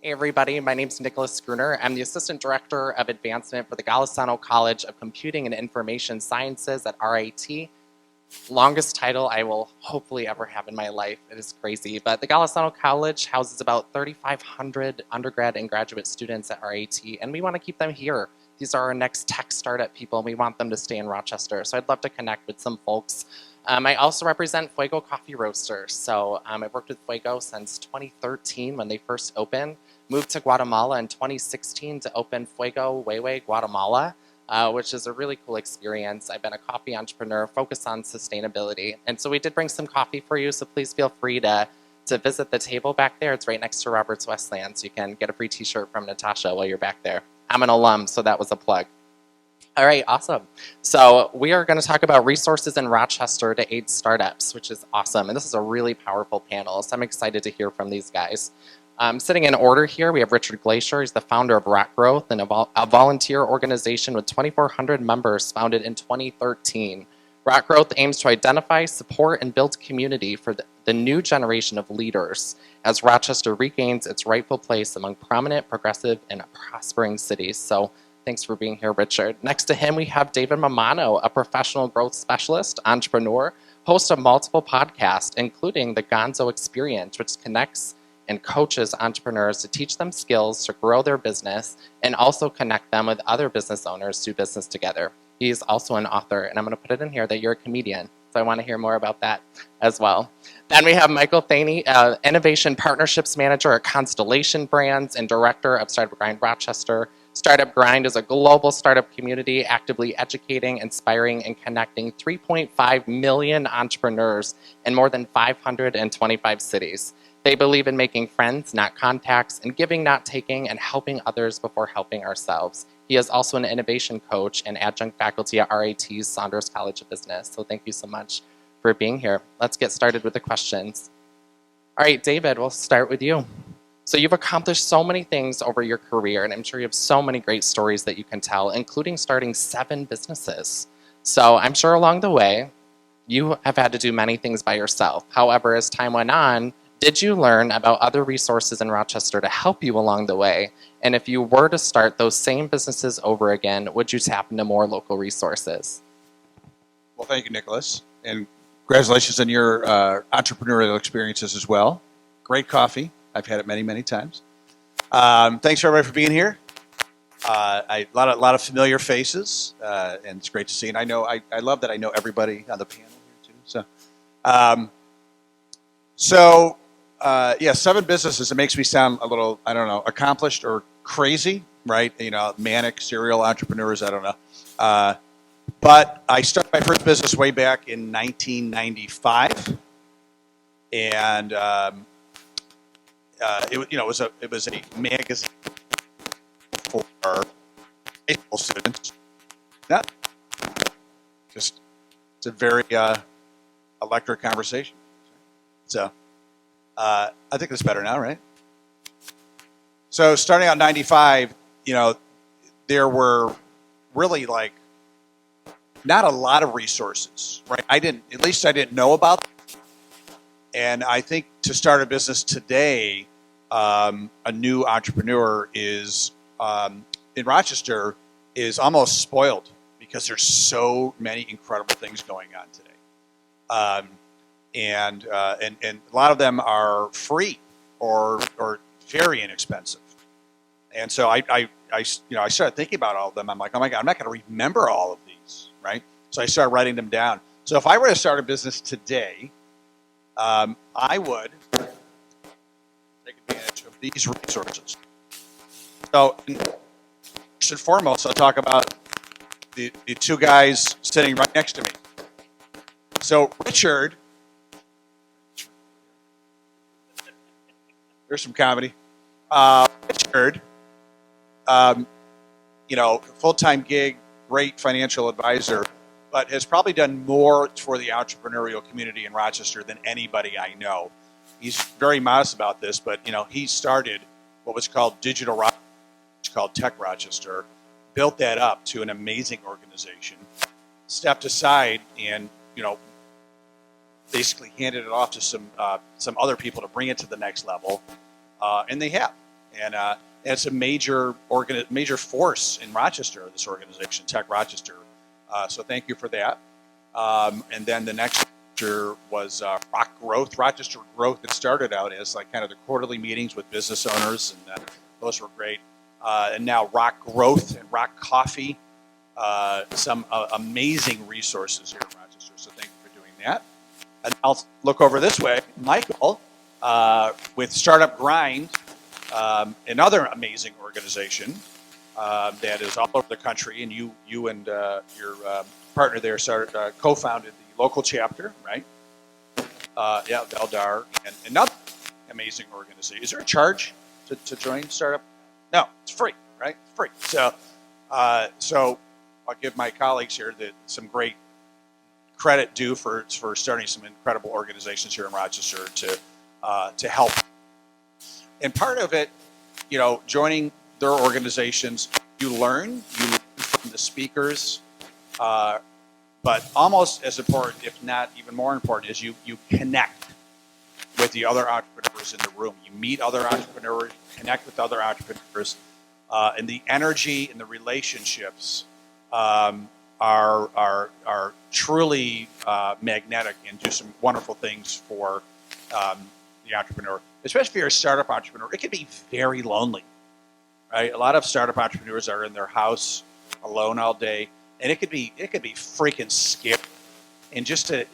Hey everybody, my name is Nicholas Gruner. I'm the Assistant Director of Advancement for the Golisano College of Computing and Information Sciences at RIT. Longest title I will hopefully ever have in my life. It is crazy, but the Golisano College houses about 3,500 undergrad and graduate students at RIT, and we want to keep them here. These are our next tech startup people, and we want them to stay in Rochester, so I'd love to connect with some folks. I also represent Fuego Coffee Roasters, so I've worked with Fuego since 2013 when they first opened. Moved to Guatemala in 2016 to open Fuego Huehue Guatemala, which is a really cool experience. I've been a coffee entrepreneur focused on sustainability. And so we did bring some coffee for you, so please feel free to visit the table back there. It's right next to Roberts Westland, so you can get a free t-shirt from Natasha while you're back there. I'm an alum, so that was a plug. All right, awesome. So we are going to talk about resources in Rochester to aid startups, which is awesome. And this is a really powerful panel, so I'm excited to hear from these guys. Sitting in order here, we have Richard Glacier. He's the founder of ROC Growth, and a volunteer organization with 2,400 members founded in 2013. ROC Growth aims to identify, support, and build community for the new generation of leaders as Rochester regains its rightful place among prominent, progressive, and prospering cities. So thanks for being here, Richard. Next to him, we have David Mammano, a professional growth specialist, entrepreneur, host of multiple podcasts, including the Gonzo Experience, which connects and coaches entrepreneurs to teach them skills to grow their business and also connect them with other business owners to do business together. He's also an author, and I'm going to put it in here that you're a comedian, so I want to hear more about that as well. Then we have Michael Thaney, Innovation Partnerships Manager at Constellation Brands and Director of Startup Grind Rochester. Startup Grind is a global startup community actively educating, inspiring, and connecting 3.5 million entrepreneurs in more than 525 cities. They believe in making friends, not contacts, and giving, not taking, and helping others before helping ourselves. He is also an innovation coach and adjunct faculty at RIT's Saunders College of Business. So thank you so much for being here. Let's get started with the questions. All right, David, we'll start with you. So you've accomplished so many things over your career, and I'm sure you have so many great stories that you can tell, including starting 7 businesses. So I'm sure along the way, you have had to do many things by yourself. However, as time went on, did you learn about other resources in Rochester to help you along the way? And if you were to start those same businesses over again, would you tap into more local resources? Well, thank you, Nicholas. And congratulations on your entrepreneurial experiences as well. Great coffee. I've had it many, many times. Thanks, everybody, for being here. A lot of familiar faces, and it's great to see. And I love that I know everybody on the panel here, too. So, 7 businesses. It makes me sound a little, I don't know, accomplished or crazy, right? You know, manic, serial entrepreneurs, I don't know. But I started my first business way back in 1995. And, it was a magazine for high school students. Not just, it's a very electric conversation. So, I think it's better now, right? So starting out in 95, there were really not a lot of resources, right? I didn't know about them. And I think to start a business today, a new entrepreneur is, in Rochester, is almost spoiled because there's so many incredible things going on today. And a lot of them are free or very inexpensive. And so I started thinking about all of them. I'm like, oh my God, I'm not going to remember all of these, right? So I started writing them down. So if I were to start a business today, I would take advantage of these resources. So first and foremost, I'll talk about the 2 guys sitting right next to me. So Richard, there's some comedy. Richard, full-time gig, great financial advisor, but has probably done more for the entrepreneurial community in Rochester than anybody I know. He's very modest about this, but he started what was called Digital Rochester, called Tech Rochester, built that up to an amazing organization, stepped aside and basically handed it off to some other people to bring it to the next level, and they have. And it's a major force in Rochester, this organization, Tech Rochester. So thank you for that. And then the next year was ROC Growth. Rochester Growth, it started out as like kind of the quarterly meetings with business owners, and those were great. And now ROC Growth and ROC Coffee, some amazing resources here in Rochester. So thank you for doing that. And I'll look over this way. Michael, with Startup Grind, another amazing organization that is all over the country, and you and your partner there co-founded the local chapter, right? Yeah, Valdar, and another amazing organization. Is there a charge to join Startup? No, it's free, right? It's free. So I'll give my colleagues here some great credit due for starting some incredible organizations here in Rochester to help. And part of it, joining their organizations, you learn from the speakers, but almost as important, if not even more important, is you connect with the other entrepreneurs in the room. You meet other entrepreneurs, connect with other entrepreneurs, and the energy and the relationships are truly magnetic and do some wonderful things for the entrepreneur. Especially if you're a startup entrepreneur, it can be very lonely, right? A lot of startup entrepreneurs are in their house alone all day, and it could be freaking scary. And just to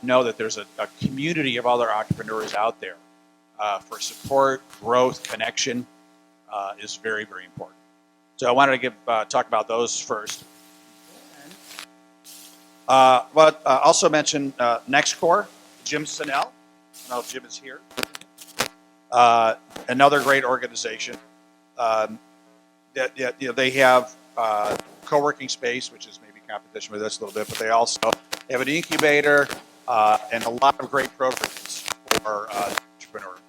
know that there's a community of other entrepreneurs out there for support, growth, connection is very, very important. So I wanted to talk about those first. But also mention NextCore, Jim Sinnell. I don't know if Jim is here. Another great organization. They have co-working space, which is maybe competition with us a little bit, but they also have an incubator and a lot of great programs for entrepreneurs.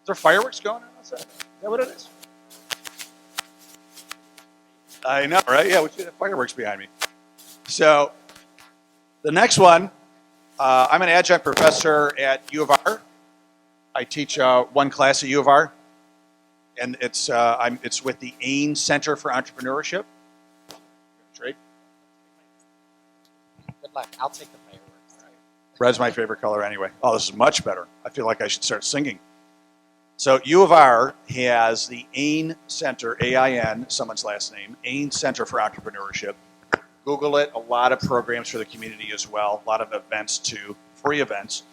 Is there fireworks going on outside? Is that what it is? I know, right? Yeah, we should have fireworks behind me. So the next one, I'm an adjunct professor at U of R. I teach one class at U of R, and it's with the AIN Center for Entrepreneurship. Trade. Good luck. I'll take the fireworks. Red's my favorite color anyway. Oh, this is much better. I feel like I should start singing. So U of R has the AIN Center, A-I-N, someone's last name, AIN Center for Entrepreneurship. Google it. A lot of programs for the community as well. A lot of events too, free events.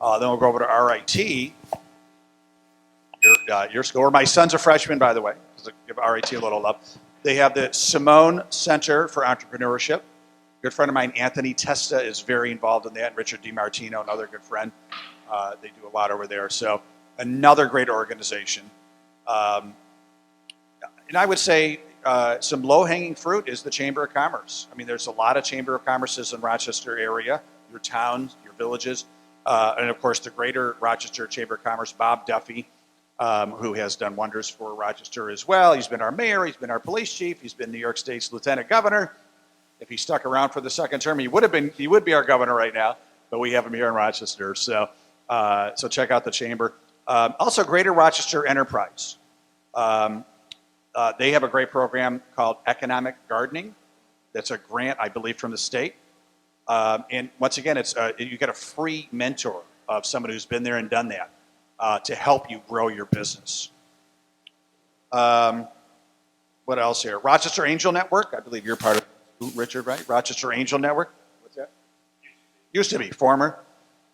Then we'll go over to RIT. Your school. My son's a freshman, by the way. Give RIT a little love. They have the Simone Center for Entrepreneurship. A good friend of mine, Anthony Testa, is very involved in that. And Richard DiMartino, another good friend. They do a lot over there. So another great organization. And I would say some low-hanging fruit is the Chamber of Commerce. I mean, there's a lot of Chamber of Commerces in Rochester area, your towns, your villages, and of course the Greater Rochester Chamber of Commerce, Bob Duffy, who has done wonders for Rochester as well. He's been our mayor, he's been our police chief, he's been New York State's lieutenant governor. If he stuck around for the second term, he would be our governor right now, but we have him here in Rochester. So check out the Chamber. Also, Greater Rochester Enterprise. They have a great program called Economic Gardening. That's a grant, I believe, from the state. And once again, you get a free mentor of someone who's been there and done that to help you grow your business. What else here? Rochester Angel Network. I believe you're part of it, Richard, right? Rochester Angel Network. What's that? Used to be, former.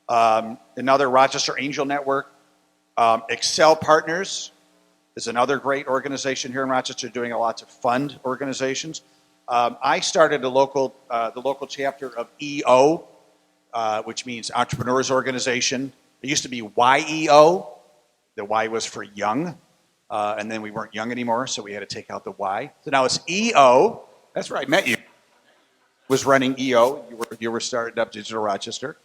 Another Rochester Angel Network. Excel Partners is another great organization here in Rochester doing a lot to fund organizations. I started the local chapter of EO, which means Entrepreneurs Organization. It used to be YEO. The Y was for young, and then we weren't young anymore, so we had to take out the Y. So now it's EO. That's where I met you. Was running EO. You were starting up Digital Rochester.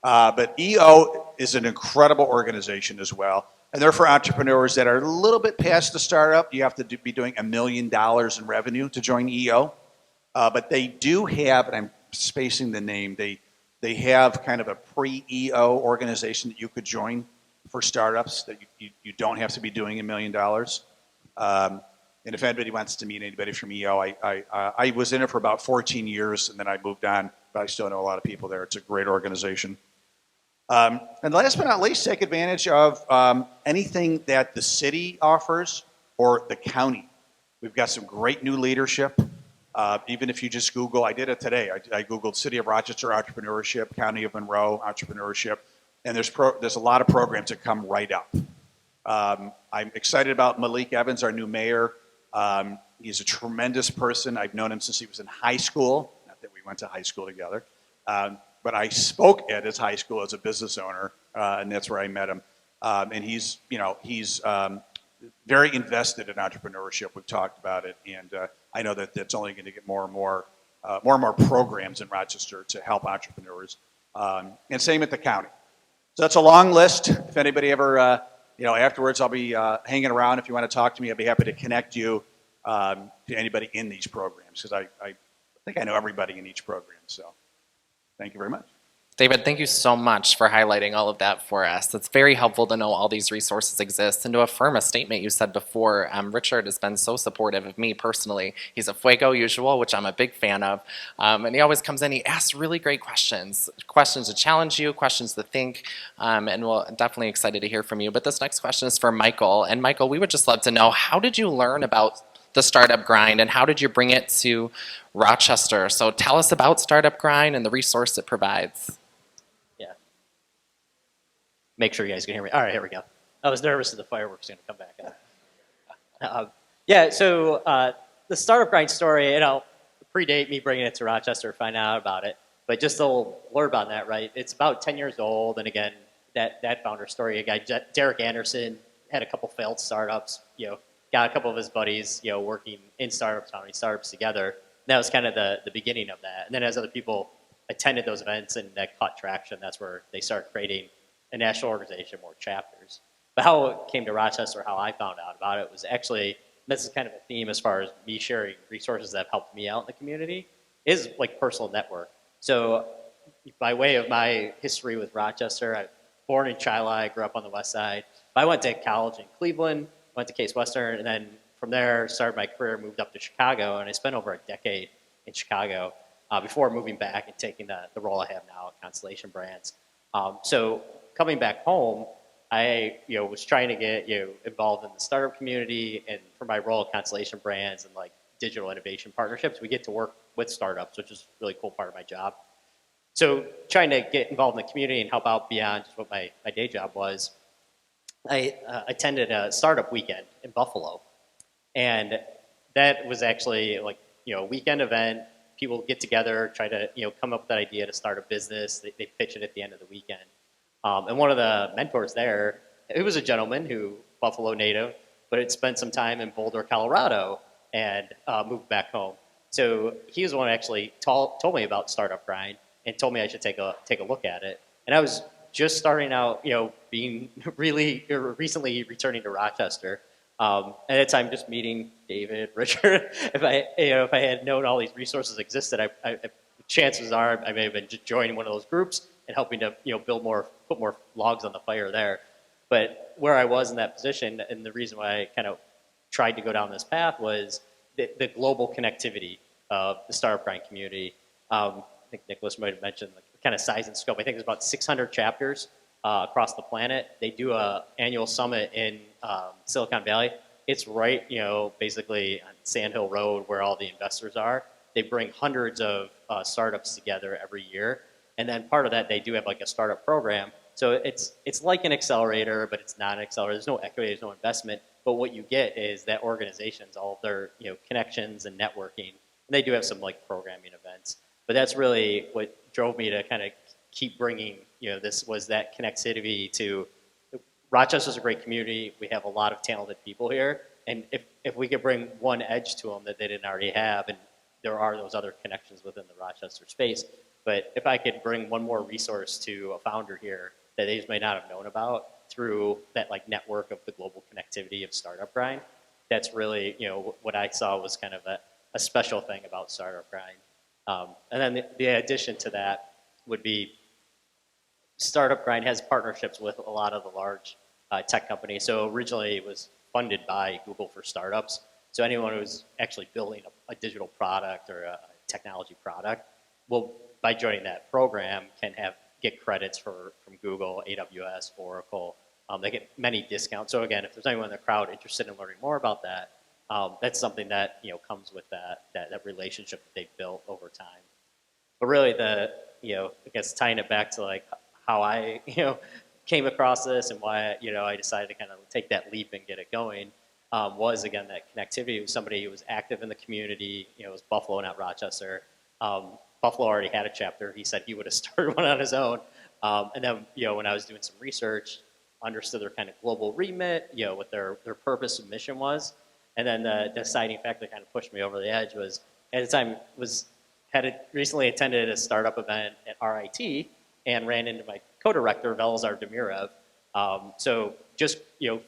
But EO is an incredible organization as well. And they're for entrepreneurs that are a little bit past the startup. You have to be doing $1 million in revenue to join EO. But they do have, and I'm spacing the name, they have kind of a pre-EO organization that you could join for startups that you don't have to be doing $1 million. And if anybody wants to meet anybody from EO, I was in it for about 14 years and then I moved on, but I still know a lot of people there. It's a great organization. And last but not least, take advantage of anything that the city offers or the county. We've got some great new leadership. Even if you just Google, I did it today. I Googled City of Rochester Entrepreneurship, County of Monroe Entrepreneurship, and there's a lot of programs that come right up. I'm excited about Malik Evans, our new mayor. He's a tremendous person. I've known him since he was in high school. Not that we went to high school together, but I spoke at his high school as a business owner, and that's where I met him. And he's very invested in entrepreneurship. We've talked about it, and I know that that's only going to get more and more programs in Rochester to help entrepreneurs. And same at the county. So that's a long list. If anybody ever, afterwards I'll be hanging around. If you want to talk to me, I'd be happy to connect you to anybody in these programs, because I think I know everybody in each program. So thank you very much. David, thank you so much for highlighting all of that for us. It's very helpful to know all these resources exist and to affirm a statement you said before. Richard has been so supportive of me personally. He's a fuego usual, which I'm a big fan of. And he always comes in, he asks really great questions to challenge you, questions to think, and we're definitely excited to hear from you. But this next question is for Michael. And Michael, we would just love to know, how did you learn about the Startup Grind and how did you bring it to Rochester? So tell us about Startup Grind and the resource it provides. Make sure you guys can hear me. All right, here we go. I was nervous that the fireworks were going to come back. So the Startup Grind story, predate me bringing it to Rochester, finding out about it. But just a little blurb on that, right? It's about 10 years old, and again, that founder story, a guy, Derek Anderson, had a couple failed startups, got a couple of his buddies, working in startups, founding startups together. And that was kind of the beginning of that. And then as other people attended those events and that caught traction, that's where they started creating a national organization, more chapters. But how it came to Rochester, how I found out about it was actually, this is kind of a theme as far as me sharing resources that have helped me out in the community, is like personal network. So by way of my history with Rochester, I was born in Chili, grew up on the west side. I went to college in Cleveland, went to Case Western, and then from there started my career, moved up to Chicago, and I spent over a decade in Chicago before moving back and taking the role I have now at Constellation Brands. So coming back home, I was trying to get involved in the startup community, and for my role at Constellation Brands and like digital innovation partnerships, we get to work with startups, which is a really cool part of my job. So trying to get involved in the community and help out beyond just what my day job was, I attended a startup weekend in Buffalo, and that was actually like a weekend event. People get together, try to come up with that idea to start a business. They pitch it at the end of the weekend. And one of the mentors there, it was a gentleman who, Buffalo native, but had spent some time in Boulder, Colorado, and moved back home. So he was the one who actually told me about Startup Grind and told me I should take a look at it. And I was just starting out, being really recently returning to Rochester. At that time, just meeting David, Richard. If I had known all these resources existed, chances are I may have been just joining one of those groups and helping to put more logs on the fire there. But where I was in that position, and the reason why I kind of tried to go down this path was the global connectivity of the Startup Grind community. I think Nicholas might have mentioned the kind of size and scope. I think there's about 600 chapters across the planet. They do an annual summit in Silicon Valley. It's right, basically on Sand Hill Road where all the investors are. They bring hundreds of startups together every year. And then part of that, they do have like a startup program. So it's like an accelerator, but it's not an accelerator. There's no equity, there's no investment. But what you get is that organizations, all of their connections and networking. And they do have some like programming events. But that's really what drove me to kind of keep bringing, this was that connectivity to Rochester's a great community. We have a lot of talented people here. And if we could bring one edge to them that they didn't already have, and there are those other connections within the Rochester space, but if I could bring one more resource to a founder here that they just may not have known about through that like network of the global connectivity of Startup Grind, that's really, what I saw was kind of a special thing about Startup Grind. And then the addition to that would be Startup Grind has partnerships with a lot of the large tech companies. So originally it was funded by Google for Startups. So anyone who's actually building a digital product or a technology product will, by joining that program, can get credits from Google, AWS, Oracle. They get many discounts. So again, if there's anyone in the crowd interested in learning more about that, that's something that comes with that relationship that they've built over time. But really, I guess tying it back to like how I came across this and why I decided to kind of take that leap and get it going was again that connectivity with somebody who was active in the community. It was Buffalo, not Rochester. Buffalo already had a chapter. He said he would have started one on his own. And then when I was doing some research, understood their kind of global remit, what their purpose and mission was. And then the deciding factor that kind of pushed me over the edge was, at the time, had recently attended a startup event at RIT and ran into my co-director, Velazar Demirev. So just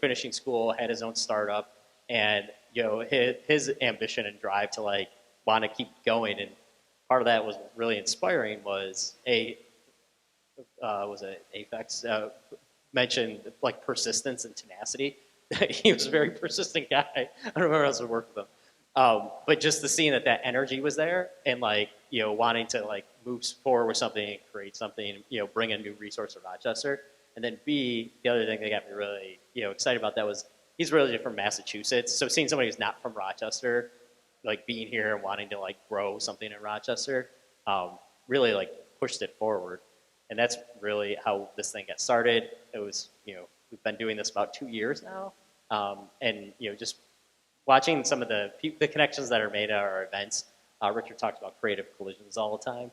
finishing school, had his own startup, and his ambition and drive to like want to keep going. And part of that was really inspiring. Was Apex mentioned like persistence and tenacity. He was a very persistent guy. I don't remember else to work with him. But just the seeing that energy was there and like, wanting to like move forward with something, create something, bring a new resource to Rochester. And then B, the other thing that got me really, excited about that was he's really from Massachusetts. So seeing somebody who's not from Rochester, like being here and wanting to like grow something in Rochester, really like pushed it forward. And that's really how this thing got started. It was, we've been doing this about 2 years now. And, just watching some of the connections that are made at our events. Richard talks about creative collisions all the time.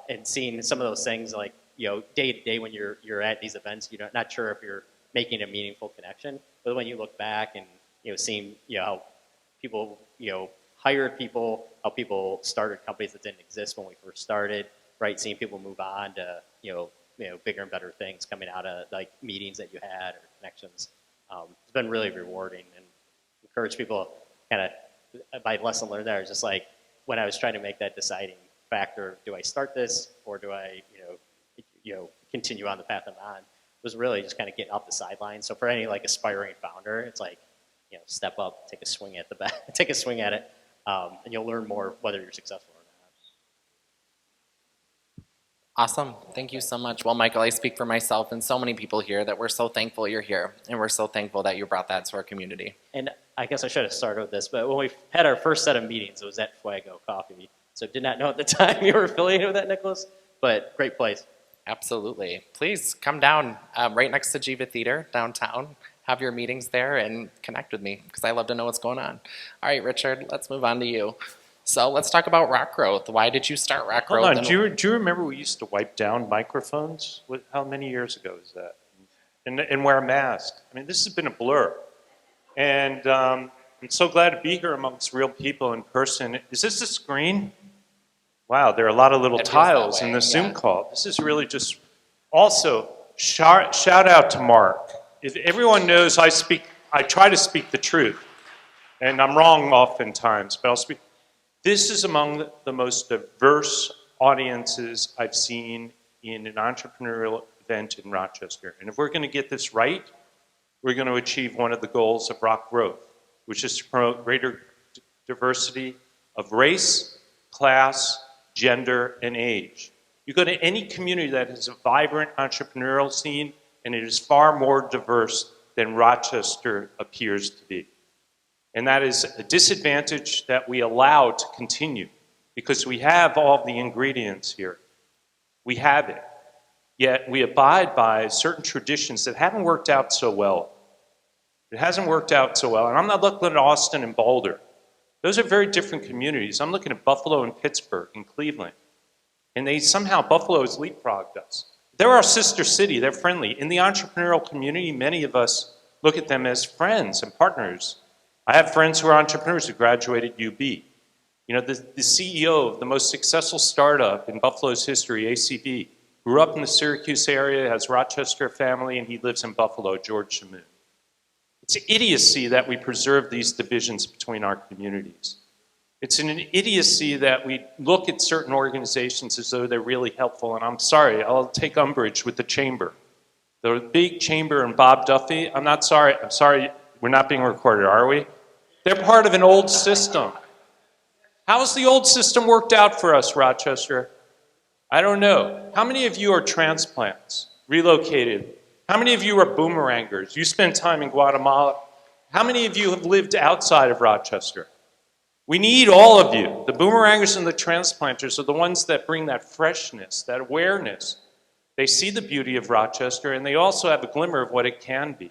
And seeing some of those things like, day to day when you're at these events, you're not sure if you're making a meaningful connection. But when you look back and, seeing, how people, hired people, how people started companies that didn't exist when we first started, right? Seeing people move on to, bigger and better things coming out of like meetings that you had or connections. It's been really rewarding and encourage people kind of, my lesson learned there is just like when I was trying to make that deciding factor, do I start this or do I, continue on the path I'm on, was really just kind of getting off the sidelines. So for any like aspiring founder, it's like, step up, take a swing at take a swing at it, and you'll learn more whether you're successful or not. Awesome. Thank you so much. Well, Michael, I speak for myself and so many people here that we're so thankful you're here, and we're so thankful that you brought that to our community. And I guess I should have started with this, but when we had our first set of meetings, it was at Fuego Coffee. So did not know at the time you were affiliated with that, Nicholas, but great place. Absolutely. Please come down right next to Jiva Theater downtown. Have your meetings there and connect with me because I love to know what's going on. All right, Richard, let's move on to you. So let's talk about ROC Growth. Why did you start ROC Growth? Hold on. Do you remember we used to wipe down microphones? How many years ago is that? And wear a mask. I mean, this has been a blur. And I'm so glad to be here amongst real people in person. Is this a screen? Wow, there are a lot of little tiles in the Zoom call. This is really just... Also, shout out to Mark. If everyone knows I try to speak the truth. And I'm wrong oftentimes, but I'll speak... This is among the most diverse audiences I've seen in an entrepreneurial event in Rochester. And if we're going to get this right, we're going to achieve one of the goals of ROC Growth, which is to promote greater diversity of race, class, gender, and age. You go to any community that has a vibrant entrepreneurial scene, and it is far more diverse than Rochester appears to be. And that is a disadvantage that we allow to continue because we have all the ingredients here. We have it. Yet we abide by certain traditions that haven't worked out so well. It hasn't worked out so well. And I'm not looking at Austin and Boulder. Those are very different communities. I'm looking at Buffalo and Pittsburgh and Cleveland. And Buffalo has leapfrogged us. They're our sister city. They're friendly. In the entrepreneurial community, many of us look at them as friends and partners. I have friends who are entrepreneurs who graduated UB. The CEO of the most successful startup in Buffalo's history, ACB, grew up in the Syracuse area, has Rochester family, and he lives in Buffalo, George Simone. It's idiocy that we preserve these divisions between our communities. It's an idiocy that we look at certain organizations as though they're really helpful, and I'm sorry, I'll take umbrage with the chamber. The big chamber and Bob Duffy, I'm sorry, we're not being recorded, are we? They're part of an old system. How's the old system worked out for us, Rochester? I don't know. How many of you are transplants, relocated? How many of you are boomerangers? You spend time in Guatemala. How many of you have lived outside of Rochester? We need all of you. The boomerangers and the transplanters are the ones that bring that freshness, that awareness. They see the beauty of Rochester, and they also have a glimmer of what it can be.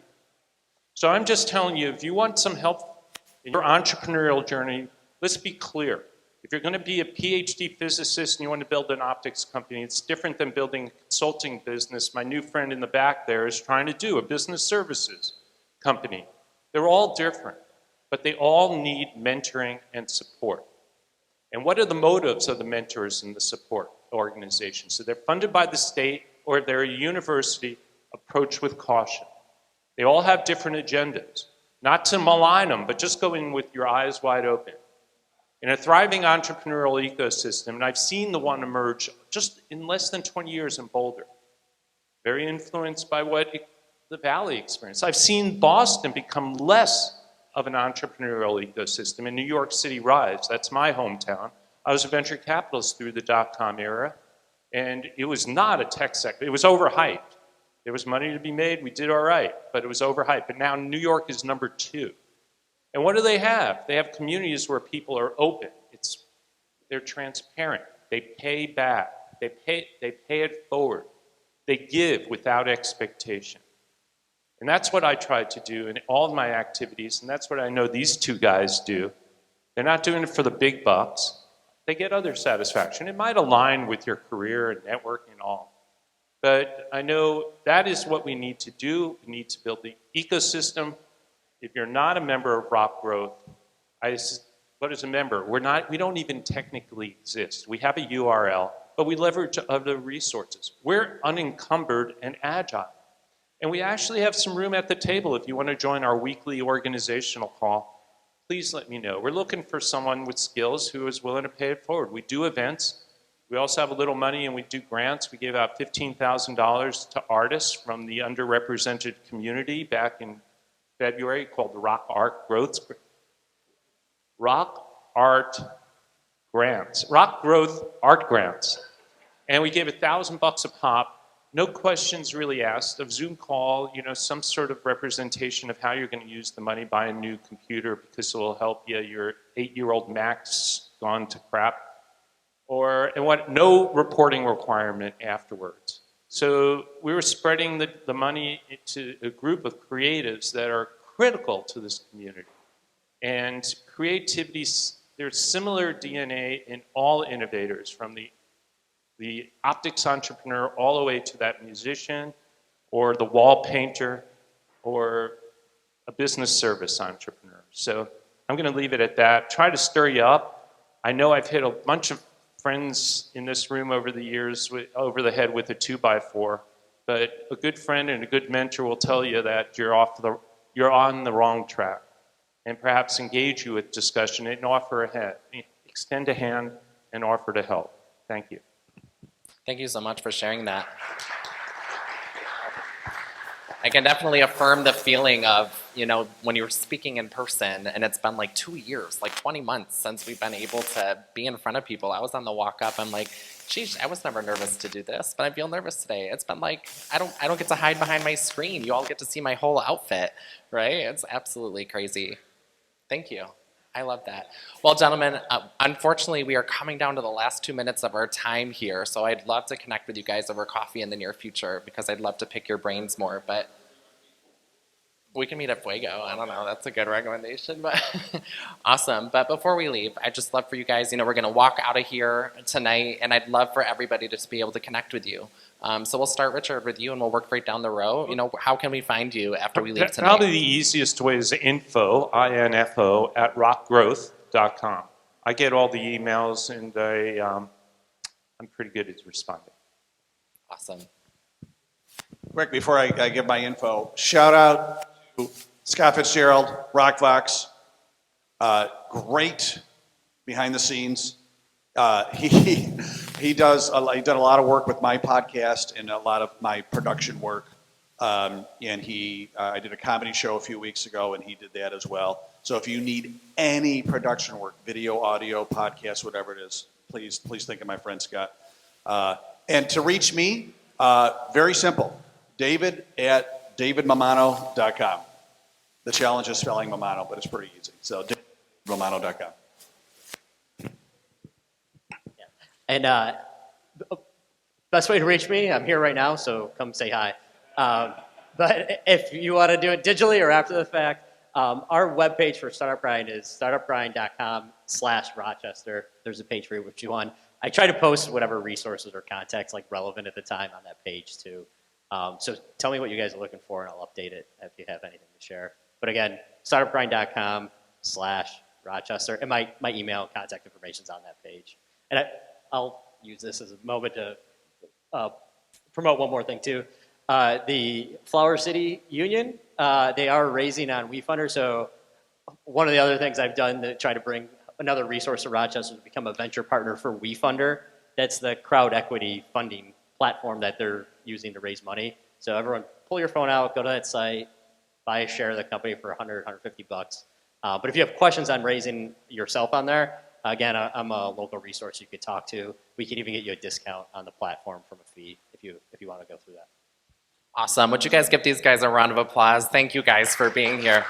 So I'm just telling you, if you want some help in your entrepreneurial journey, let's be clear. If you're going to be a PhD physicist and you want to build an optics company, it's different than building a consulting business. My new friend in the back there is trying to do a business services company. They're all different, but they all need mentoring and support. And what are the motives of the mentors and the support organizations? So they're funded by the state or they're a university. Approach with caution. They all have different agendas. Not to malign them, but just go in with your eyes wide open. In a thriving entrepreneurial ecosystem, and I've seen the one emerge just in less than 20 years in Boulder, very influenced by what the Valley experienced. I've seen Boston become less of an entrepreneurial ecosystem, and New York City rise. That's my hometown. I was a venture capitalist through the dot-com era, and it was not a tech sector. It was overhyped. There was money to be made. We did all right, but it was overhyped. But now New York is number 2. And what do they have? They have communities where people are open. They're transparent. They pay back. They pay it forward. They give without expectation. And that's what I try to do in all of my activities, and that's what I know these two guys do. They're not doing it for the big bucks. They get other satisfaction. It might align with your career and networking and all. But I know that is what we need to do. We need to build the ecosystem. If you're not a member of ROC Growth, what is a member? We don't even technically exist. We have a URL, but we leverage other resources. We're unencumbered and agile. And we actually have some room at the table if you want to join our weekly organizational call. Please let me know. We're looking for someone with skills who is willing to pay it forward. We do events. We also have a little money and we do grants. We gave out $15,000 to artists from the underrepresented community back in February called the ROC Growth Art Grants. And we gave $1,000 a pop. No questions really asked. A Zoom call, some sort of representation of how you're going to use the money. Buy a new computer because it will help you. Your 8-year-old Mac's gone to crap. No reporting requirement afterwards. So we were spreading the money to a group of creatives that are critical to this community. And creativity, there's similar DNA in all innovators, from the optics entrepreneur all the way to that musician or the wall painter or a business service entrepreneur. So I'm going to leave it at that. Try to stir you up. I know I've hit a bunch of friends in this room over the years over the head with a 2x4, but a good friend and a good mentor will tell you that you're on the wrong track, and perhaps engage you with discussion and offer a hand. Extend a hand and offer to help. Thank you. Thank you so much for sharing that. I can definitely affirm the feeling of, when you're speaking in person and it's been like 2 years, like 20 months since we've been able to be in front of people. I was on the walk up. I'm like, geez, I was never nervous to do this, but I feel nervous today. It's been like, I don't get to hide behind my screen. You all get to see my whole outfit, right? It's absolutely crazy. Thank you. I love that. Well, gentlemen, unfortunately, we are coming down to the last 2 minutes of our time here, so I'd love to connect with you guys over coffee in the near future because I'd love to pick your brains more, but we can meet at Fuego. I don't know. That's a good recommendation, but awesome. But before we leave, I'd just love for you guys, we're going to walk out of here tonight, and I'd love for everybody to be able to connect with you. So we'll start, Richard, with you, and we'll work right down the row. How can we find you after we leave tonight? Probably the easiest way is info, I-N-F-O, @rocgrowth.com. I get all the emails, and I'm pretty good at responding. Awesome. Quick, before I give my info, shout out to Scott Fitzgerald, Rockvox. Great behind the scenes. He does. He done a lot of work with my podcast and a lot of my production work. And I did a comedy show a few weeks ago, and he did that as well. So if you need any production work, video, audio, podcast, whatever it is, please think of my friend Scott. And to reach me, very simple. David at davidmamano.com. The challenge is spelling Mamano, but it's pretty easy. So davidmamano.com. And best way to reach me, I'm here right now, so come say hi. But if you want to do it digitally or after the fact, our webpage for Startup Grind is startupgrind.com/Rochester. There's a page for which you want. I try to post whatever resources or contacts like relevant at the time on that page too. So tell me what you guys are looking for, and I'll update it if you have anything to share. But again, startupgrind.com/Rochester, and my email contact information is on that page. And I'll use this as a moment to promote one more thing too. The Flower City Union, they are raising on WeFunder. So one of the other things I've done to try to bring another resource to Rochester to become a venture partner for WeFunder. That's the crowd equity funding platform that they're using to raise money. So everyone, pull your phone out, go to that site, buy a share of the company for $100, $150. But if you have questions on raising yourself on there, again, I'm a local resource you could talk to. We can even get you a discount on the platform from a fee if you want to go through that. Awesome. Would you guys give these guys a round of applause? Thank you guys for being here.